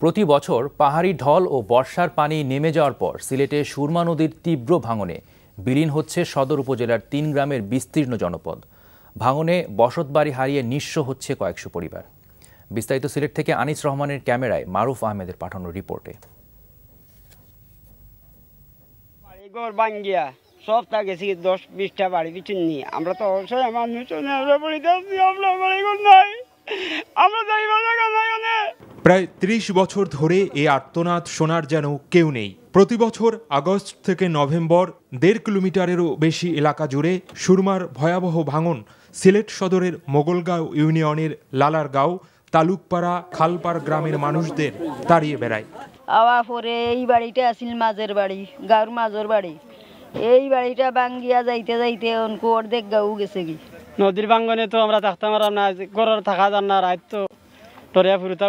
প্রতি বছর পাহাড়ি ঢল ও বর্ষার পানি নেমে যাওয়ার পর সিলেটে সুরমা নদীর তীব্র ভাঙনে বিলীন হচ্ছে সদর উপজেলার ৩ গ্রামের বিস্তীর্ণ জনপদ। ভাঙনে বসতবাড়ি হারিয়ে নিঃস্ব হচ্ছে কয়েকশো পরিবার। বিস্তারিত সিলেট থেকে আনিস রহমানের ক্যামেরায় মারুফ আহমেদের পাঠানো রিপোর্টে। সব গেছি 10-20টা বাড়ি পিছন নিয়ে আমরা তো অবশ্যই মানুষ প্রায় ৩০ বছর ধরে এই আর্তনাদ শোনার যেন কেউ নেই। প্রতি বছর আগস্ট থেকে নভেম্বর ১.৫ কিলোমিটারেরও বেশি এলাকা জুড়ে সুরমার ভয়াবহ ভাঙন সিলেট সদরের মোগলগাঁও ইউনিয়নের লালারগাঁও, তালুকপাড়া, খালপাড় গ্রামের মানুষদের তাড়িয়ে বেড়ায়। আওয়া পরে এই বাড়িটা আসিল মাঝের বাড়ি, গাঁর মাঝের বাড়ি। এই বাড়িটা ভাঙ্গিয়া যাইতে যাইতে অর্ধেক গাঁও গেছে কি। নদীর ভাঙ্গনে তো আমরা থাকতাম না, ঘরের থাকা যান না, রাত তো টরিয়া ফুরুতা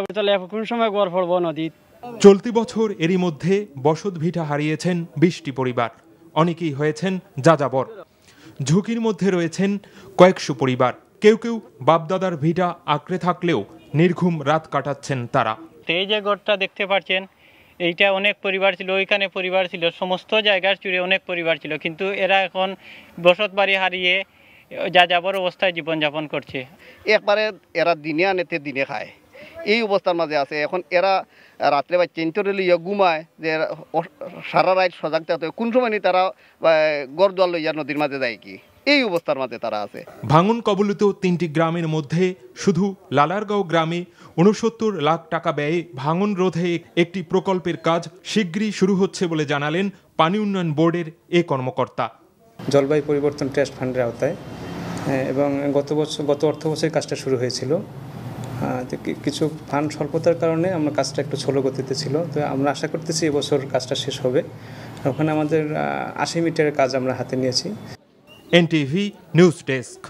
কোন সময় গড় পড়বো নদী। চলতি বছর এরই মধ্যে বসত ভিটা হারিয়েছেন ২০টি পরিবার, অনেকেই হয়েছেন যাযাবর। ঝুঁকির মধ্যে রয়েছেন কয়েকশো পরিবার। কেউ কেউ বাপদাদার ভিটা আঁকড়ে থাকলেও নির্ঘুম রাত কাটাচ্ছেন তারা। এই যে ঘরটা দেখতে পাচ্ছেন, এইটা অনেক পরিবার ছিল, ওইখানে পরিবার ছিল, সমস্ত জায়গার জুড়ে অনেক পরিবার ছিল, কিন্তু এরা এখন বসত বাড়ি হারিয়ে যাযাবর অবস্থায় জীবনযাপন করছে। একবারে এরা দিনে আনেতে দিনে খায়, এই অবস্থার মাঝে আছে। এখন এরা রাত্রে বা চেঞ্চরে লইয়া ঘুমায়, যে সারা রাত সজাগ থাকতে কোন সময় নি তারা গড় দোয়াল লইয়া নদীর মাঝে যায় কি, এই অবস্থার মাঝে তারা আছে। ভাঙন কবলিত ৩টি গ্রামের মধ্যে শুধু লালারগাঁও গ্রামে ৬৯ লাখ টাকা ব্যয়ে ভাঙন রোধে একটি প্রকল্পের কাজ শীঘ্রই শুরু হচ্ছে বলে জানালেন পানি উন্নয়ন বোর্ডের এ কর্মকর্তা। জলবায়ু পরিবর্তন ট্রাস্ট ফান্ডের আওতায় এবং গত অর্থ বছরের কাজটা শুরু হয়েছিল। কিছু ফান্ড স্বল্পতার কারণে আমরা কাজটা একটু ছোট গতিতে ছিল, তো আমরা আশা করতেছি এবছর কাজটা শেষ হবে। ওখানে আমাদের ৮০ মিটারের কাজ আমরা হাতে নিয়েছি। NTV news desk.